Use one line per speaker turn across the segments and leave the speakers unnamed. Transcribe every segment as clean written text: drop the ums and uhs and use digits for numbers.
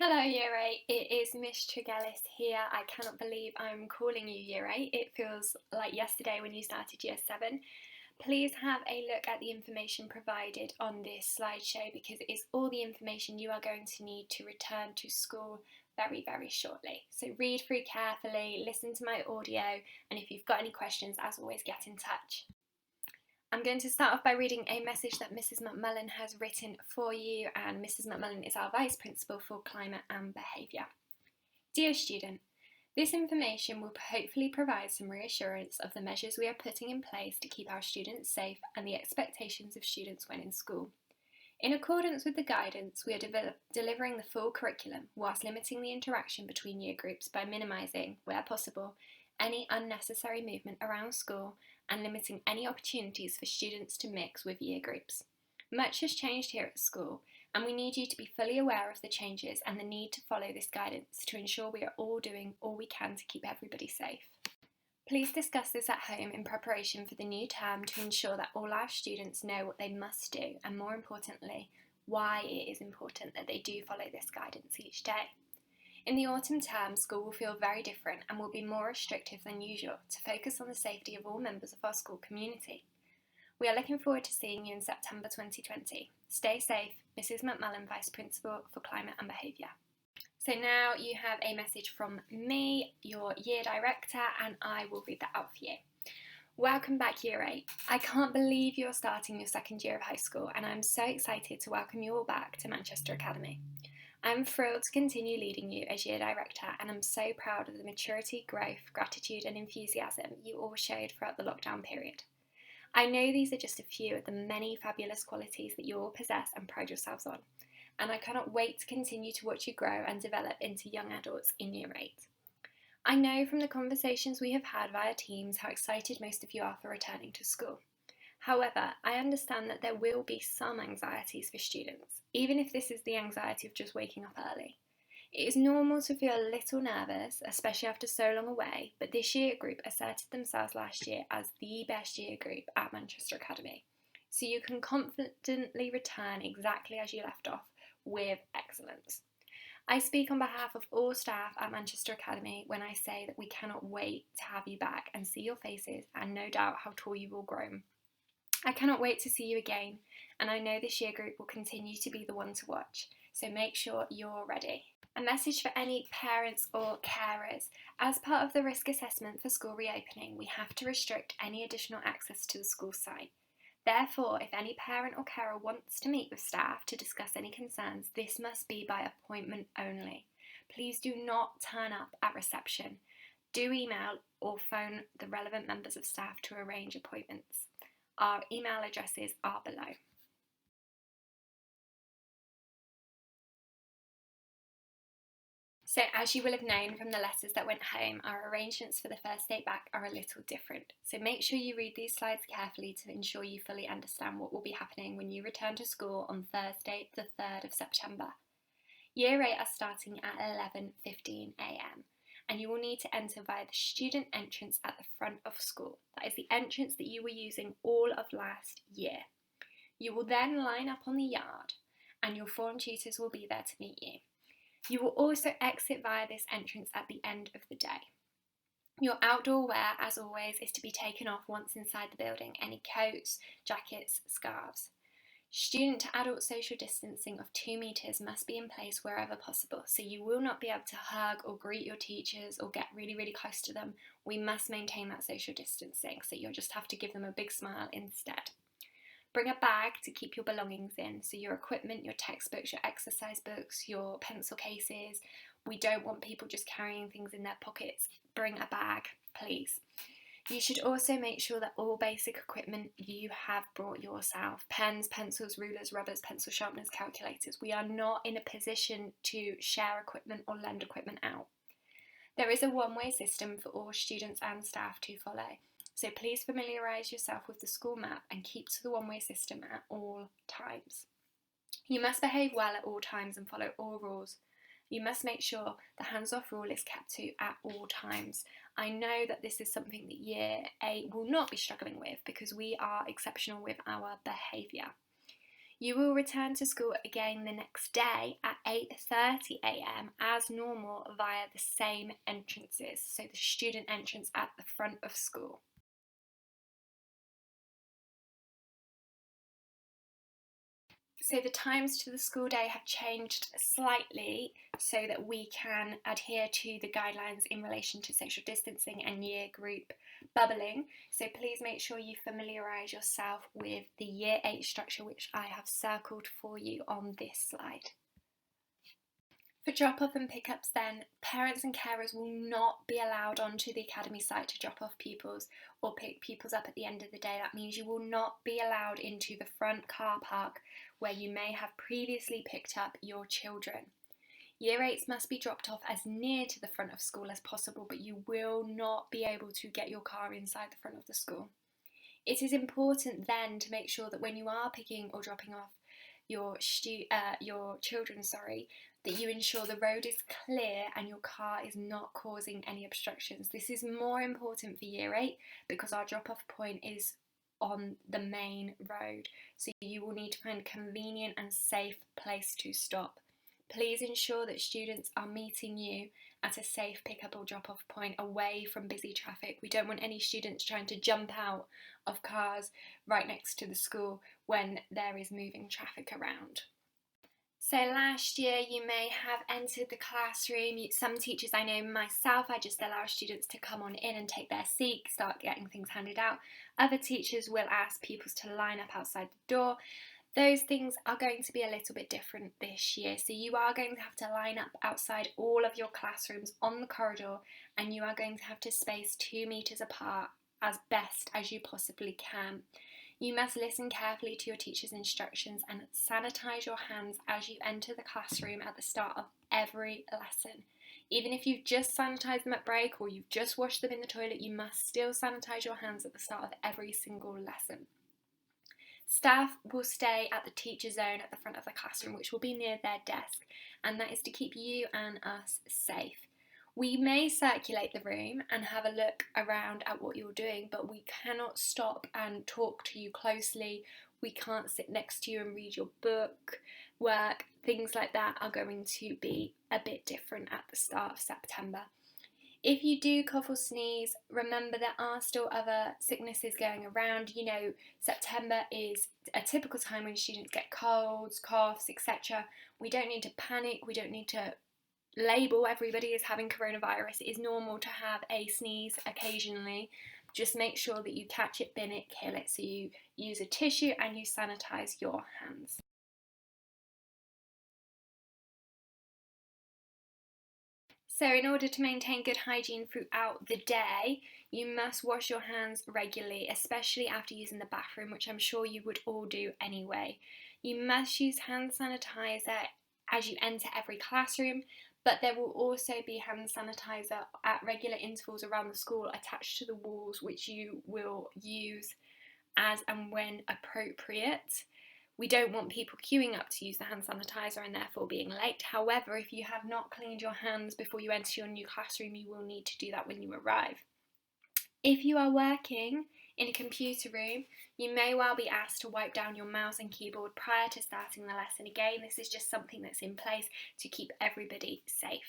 Hello Year 8, it is Miss Tregellis here. I cannot believe I'm calling you Year 8. It feels like yesterday when you started Year 7. Please have a look at the information provided on this slideshow because it is all the information you are going to need to return to school very shortly. So read through carefully, listen to my audio, and if you've got any questions, as always, get in touch. I'm going to start off by reading a message that Mrs. McMullen has written for you, and Mrs. McMullen is our Vice Principal for Climate and Behaviour. Dear student, this information will hopefully provide some reassurance of the measures we are putting in place to keep our students safe and the expectations of students when in school. In accordance with the guidance, we are delivering the full curriculum whilst limiting the interaction between year groups by minimising, where possible, any unnecessary movement around school and limiting any opportunities for students to mix with year groups. Much has changed here at school, and we need you to be fully aware of the changes and the need to follow this guidance to ensure we are all doing all we can to keep everybody safe. Please discuss this at home in preparation for the new term to ensure that all our students know what they must do and, more importantly, why it is important that they do follow this guidance each day. In the autumn term, school will feel very different and will be more restrictive than usual to focus on the safety of all members of our school community. We are looking forward to seeing you in September 2020. Stay safe, Mrs. McMullen, Vice Principal for Climate and Behaviour. So now you have a message from me, your Year Director, and I will read that out for you. Welcome back Year 8. I can't believe you're starting your second year of high school, and I'm so excited to welcome you all back to Manchester Academy. I'm thrilled to continue leading you as Year Director, and I'm so proud of the maturity, growth, gratitude and enthusiasm you all showed throughout the lockdown period. I know these are just a few of the many fabulous qualities that you all possess and pride yourselves on, and I cannot wait to continue to watch you grow and develop into young adults in Year 8. I know from the conversations we have had via Teams how excited most of you are for returning to school. However, I understand that there will be some anxieties for students, even if this is the anxiety of just waking up early. It is normal to feel a little nervous, especially after so long away, but this year group asserted themselves last year as the best year group at Manchester Academy, so you can confidently return exactly as you left off with excellence. I speak on behalf of all staff at Manchester Academy when I say that we cannot wait to have you back and see your faces and no doubt how tall you've all grown. I cannot wait to see you again, and I know this year group will continue to be the one to watch, so make sure you're ready. A message for any parents or carers. As part of the risk assessment for school reopening, we have to restrict any additional access to the school site. Therefore, if any parent or carer wants to meet with staff to discuss any concerns, this must be by appointment only. Please do not turn up at reception. Do email or phone the relevant members of staff to arrange appointments. Our email addresses are below. So as you will have known from the letters that went home, our arrangements for the first day back are a little different. So make sure you read these slides carefully to ensure you fully understand what will be happening when you return to school on Thursday, the 3rd of September. Year 8 are starting at 11:15 a.m. and you will need to enter via the student entrance at the front of school. That is the entrance that you were using all of last year. You will then line up on the yard and your form tutors will be there to meet you. You will also exit via this entrance at the end of the day. Your outdoor wear, as always, is to be taken off once inside the building, any coats, jackets, scarves. Student to adult social distancing of 2 metres must be in place wherever possible, so you will not be able to hug or greet your teachers or get really close to them. We must maintain that social distancing, so you'll just have to give them a big smile instead. Bring a bag to keep your belongings in, so your equipment, your textbooks, your exercise books, your pencil cases. We don't want people just carrying things in their pockets. Bring a bag, please. You should also make sure that all basic equipment you have brought yourself. Pens, pencils, rulers, rubbers, pencil sharpeners, calculators. We are not in a position to share equipment or lend equipment out. There is a one-way system for all students and staff to follow, so please familiarise yourself with the school map and keep to the one-way system at all times. You must behave well at all times and follow all rules. You must make sure the hands-off rule is kept to at all times. I know that this is something that Year 8 will not be struggling with because we are exceptional with our behaviour. You will return to school again the next day at 8:30 a.m. as normal via the same entrances, so the student entrance at the front of school. So the times to the school day have changed slightly so that we can adhere to the guidelines in relation to social distancing and year group bubbling. So please make sure you familiarise yourself with the year 8 structure, which I have circled for you on this slide. For drop-off and pickups then, parents and carers will not be allowed onto the academy site to drop off pupils or pick pupils up at the end of the day. That means you will not be allowed into the front car park where you may have previously picked up your children. Year 8s must be dropped off as near to the front of school as possible, but you will not be able to get your car inside the front of the school. It is important then to make sure that when you are picking or dropping off your children, that you ensure the road is clear and your car is not causing any obstructions. This is more important for year 8 because our drop-off point is on the main road, so you will need to find a convenient and safe place to stop. Please ensure that students are meeting you at a safe pick-up or drop-off point away from busy traffic. We don't want any students trying to jump out of cars right next to the school when there is moving traffic around. So last year you may have entered the classroom. Some teachers, I know myself, I just allow students to come on in and take their seat, start getting things handed out. Other teachers will ask pupils to line up outside the door. Those things are going to be a little bit different this year. So you are going to have to line up outside all of your classrooms on the corridor, and you are going to have to space 2 metres apart as best as you possibly can. You must listen carefully to your teacher's instructions and sanitise your hands as you enter the classroom at the start of every lesson. Even if you've just sanitised them at break or you've just washed them in the toilet, you must still sanitise your hands at the start of every single lesson. Staff will stay at the teacher zone at the front of the classroom, which will be near their desk, and that is to keep you and us safe. We may circulate the room and have a look around at what you're doing, but we cannot stop and talk to you closely. We can't sit next to you and read your book, work. Things like that are going to be a bit different at the start of September. If you do cough or sneeze, remember there are still other sicknesses going around. You know, September is a typical time when students get colds, coughs, etc. We don't need to panic. We don't need to label everybody as having coronavirus. It is normal to have a sneeze occasionally. Just make sure that you catch it, bin it, kill it. So you use a tissue and you sanitize your hands. So in order to maintain good hygiene throughout the day, you must wash your hands regularly, especially after using the bathroom, which I'm sure you would all do anyway. You must use hand sanitizer as you enter every classroom, but there will also be hand sanitizer at regular intervals around the school attached to the walls, which you will use as and when appropriate. We don't want people queuing up to use the hand sanitizer and therefore being late. However, if you have not cleaned your hands before you enter your new classroom, you will need to do that when you arrive. If you are working in a computer room, you may well be asked to wipe down your mouse and keyboard prior to starting the lesson. Again, this is just something that's in place to keep everybody safe.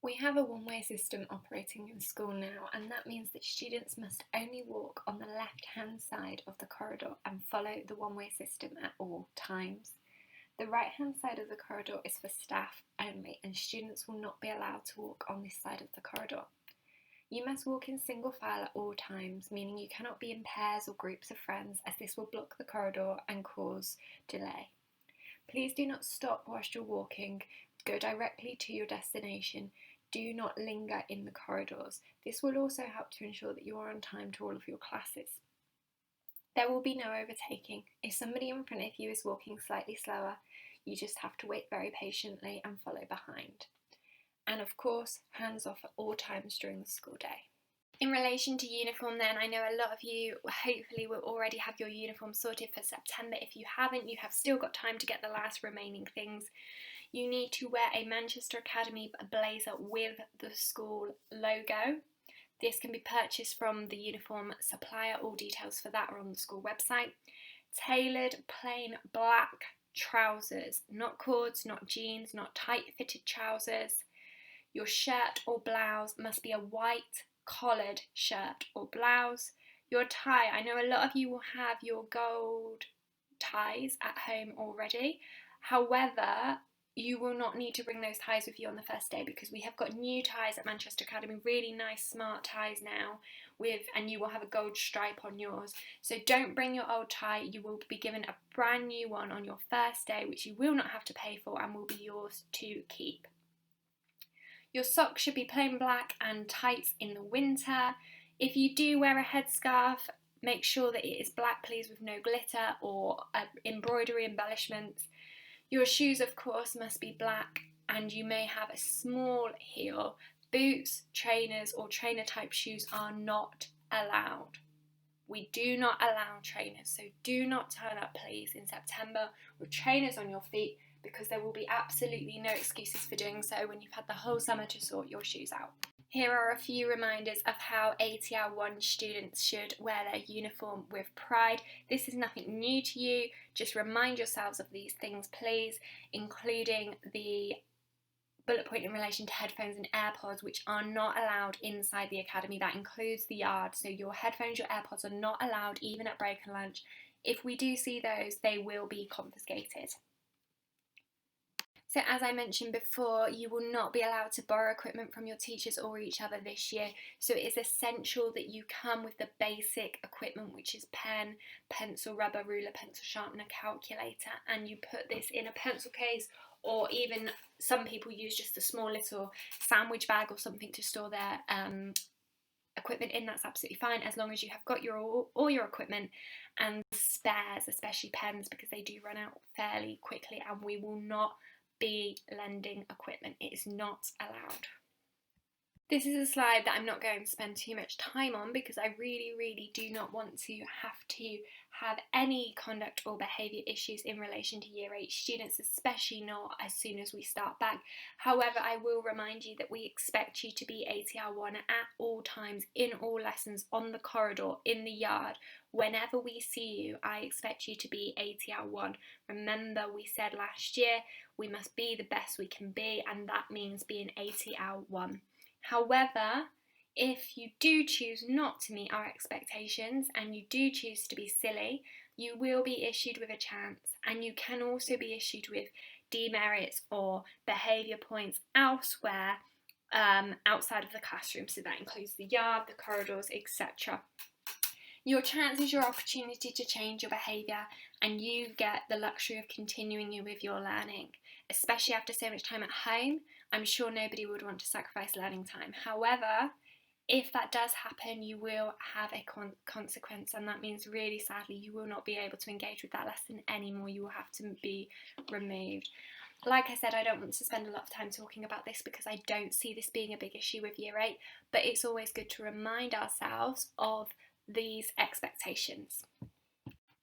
We have a one-way system operating in school now, and that means that students must only walk on the left-hand side of the corridor and follow the one-way system at all times. The right-hand side of the corridor is for staff only, and students will not be allowed to walk on this side of the corridor. You must walk in single file at all times, meaning you cannot be in pairs or groups of friends, as this will block the corridor and cause delay. Please do not stop whilst you're walking. Go directly to your destination. Do not linger in the corridors. This will also help to ensure that you are on time to all of your classes. There will be no overtaking. If somebody in front of you is walking slightly slower, you just have to wait very patiently and follow behind. And of course, hands off at all times during the school day. In relation to uniform then, I know a lot of you hopefully will already have your uniform sorted for September. If you haven't, you have still got time to get the last remaining things. You need to wear a Manchester Academy blazer with the school logo. This can be purchased from the uniform supplier. All details for that are on the school website. Tailored plain black trousers, not cords, not jeans, not tight fitted trousers. Your shirt or blouse must be a white collared shirt or blouse. Your tie, I know a lot of you will have your gold ties at home already. However, you will not need to bring those ties with you on the first day, because we have got new ties at Manchester Academy, really nice smart ties now, and you will have a gold stripe on yours. So don't bring your old tie. You will be given a brand new one on your first day, which you will not have to pay for and will be yours to keep. Your socks should be plain black and tights in the winter. If you do wear a headscarf, make sure that it is black, please, with no glitter or embroidery embellishments. Your shoes, of course, must be black, and you may have a small heel. Boots, trainers or trainer type shoes are not allowed. We do not allow trainers, so do not turn up, please, in September with trainers on your feet, because there will be absolutely no excuses for doing so when you've had the whole summer to sort your shoes out. Here are a few reminders of how ATR 1 students should wear their uniform with pride. This is nothing new to you, just remind yourselves of these things, please, including the bullet point in relation to headphones and AirPods, which are not allowed inside the academy. That includes the yard, so your headphones, your AirPods are not allowed even at break and lunch. If we do see those, they will be confiscated. So as I mentioned before, you will not be allowed to borrow equipment from your teachers or each other this year. So it is essential that you come with the basic equipment, which is pen, pencil, rubber, ruler, pencil sharpener, calculator, and you put this in a pencil case, or even some people use just a small little sandwich bag or something to store their equipment in. That's absolutely fine, as long as you have got all your equipment and spares, especially pens, because they do run out fairly quickly, and we will not be lending equipment. It is not allowed. This is a slide that I'm not going to spend too much time on, because I really do not want to have any conduct or behaviour issues in relation to Year 8 students, especially not as soon as we start back. However, I will remind you that we expect you to be ATR 1 at all times, in all lessons, on the corridor, in the yard. Whenever we see you, I expect you to be ATR 1. Remember, we said last year we must be the best we can be, and that means being ATR 1. However, if you do choose not to meet our expectations and you do choose to be silly, you will be issued with a chance, and you can also be issued with demerits or behaviour points elsewhere outside of the classroom. So that includes the yard, the corridors, etc. Your chance is your opportunity to change your behaviour, and you get the luxury of continuing with your learning, especially after so much time at home. I'm sure nobody would want to sacrifice learning time. However, if that does happen, you will have a consequence, and that means, really sadly, you will not be able to engage with that lesson anymore. You will have to be removed. Like I said, I don't want to spend a lot of time talking about this, because I don't see this being a big issue with Year 8, but it's always good to remind ourselves of these expectations.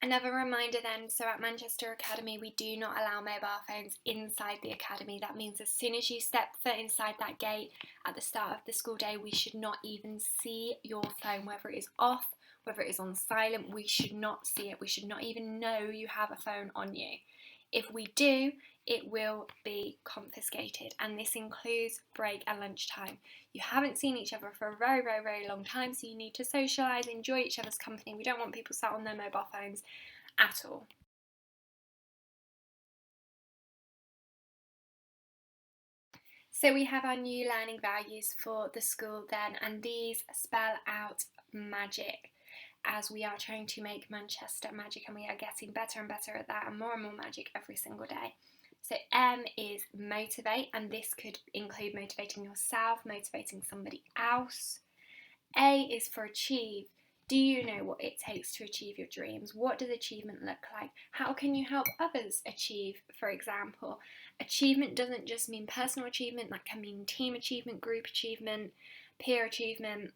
Another reminder then, so at Manchester Academy we do not allow mobile phones inside the academy. That means as soon as you step foot inside that gate at the start of the school day, we should not even see your phone, whether it is off, whether it is on silent. We should not see it. We should not even know you have a phone on you. If we do, it will be confiscated, and this includes break and lunchtime. You haven't seen each other for a very long time, so you need to socialise, enjoy each other's company. We don't want people sat on their mobile phones at all. So we have our new learning values for the school then, and these spell out magic, as we are trying to make Manchester magic, and we are getting better and better at that, and more magic every single day. So M is motivate, and this could include motivating yourself, motivating somebody else. A is for achieve. Do you know what it takes to achieve your dreams? What does achievement look like? How can you help others achieve, for example? Achievement doesn't just mean personal achievement, that can mean team achievement, group achievement, peer achievement.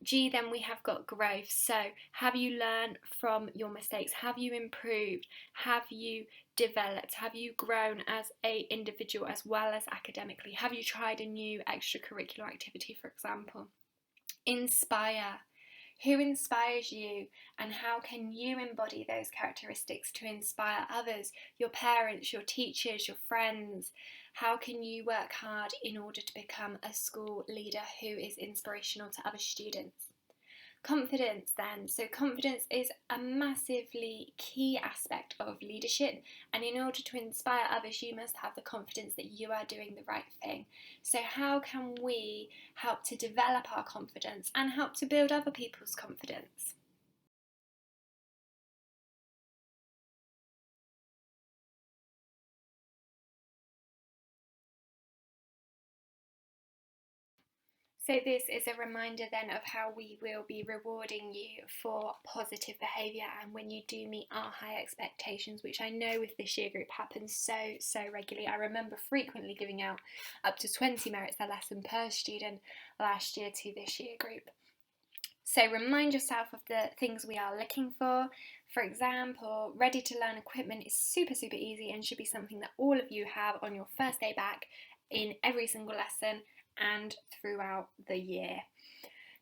G, then we have got growth. So have you learned from your mistakes? Have you improved? Have you developed? Have you grown as an individual as well as academically? Have you tried a new extracurricular activity, for example? Inspire. Who inspires you, and how can you embody those characteristics to inspire others, your parents, your teachers, your friends? How can you work hard in order to become a school leader who is inspirational to other students? Confidence, then. So, confidence is a massively key aspect of leadership, and in order to inspire others, you must have the confidence that you are doing the right thing. So, how can we help to develop our confidence and help to build other people's confidence? So this is a reminder then of how we will be rewarding you for positive behaviour and when you do meet our high expectations, which I know with this year group happens so regularly. I remember frequently giving out up to 20 merits a lesson per student last year to this year group. So remind yourself of the things we are looking for. For example, ready to learn equipment is super easy and should be something that all of you have on your first day back in every single lesson and throughout the year.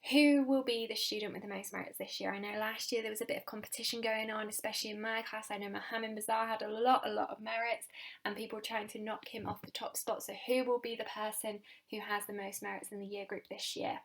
Who will be the student with the most merits this year? I know last year there was a bit of competition going on, especially in my class. I know Mohammed Bazaar had a lot of merits and people trying to knock him off the top spot. So who will be the person who has the most merits in the year group this year?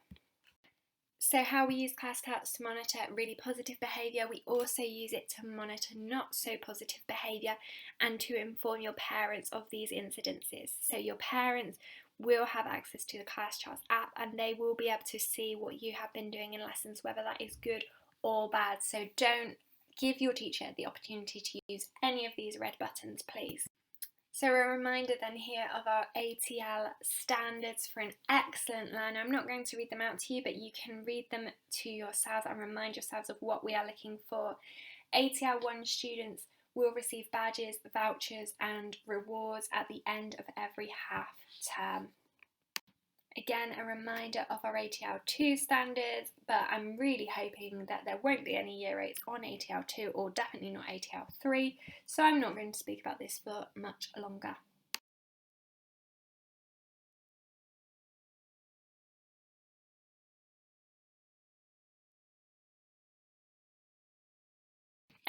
So how we use class charts to monitor really positive behaviour, we also use it to monitor not so positive behaviour and to inform your parents of these incidences. So your parents will have access to the class charts app and they will be able to see what you have been doing in lessons, whether that is good or bad. So don't give your teacher the opportunity to use any of these red buttons, please. So a reminder then here of our ATL standards for an excellent learner. I'm not going to read them out to you, but you can read them to yourselves and remind yourselves of what we are looking for. ATL 1 students will receive badges, vouchers and rewards at the end of every half term. Again, a reminder of our ATL 2 standards, but I'm really hoping that there won't be any year 8s on ATL 2 or definitely not ATL 3, so I'm not going to speak about this for much longer.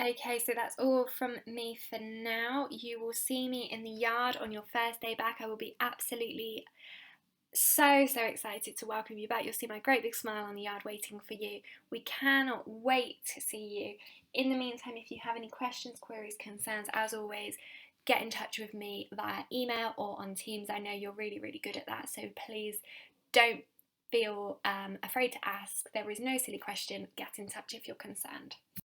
Okay, so that's all from me for now. You will see me in the yard on your first day back. I will be absolutely so excited to welcome you back. You'll see my great big smile on the yard waiting for you. We cannot wait to see you. In the meantime, if you have any questions, queries, concerns, as always, get in touch with me via email or on Teams. I know you're really good at that, so please don't feel afraid to ask. There is no silly question. Get in touch if you're concerned.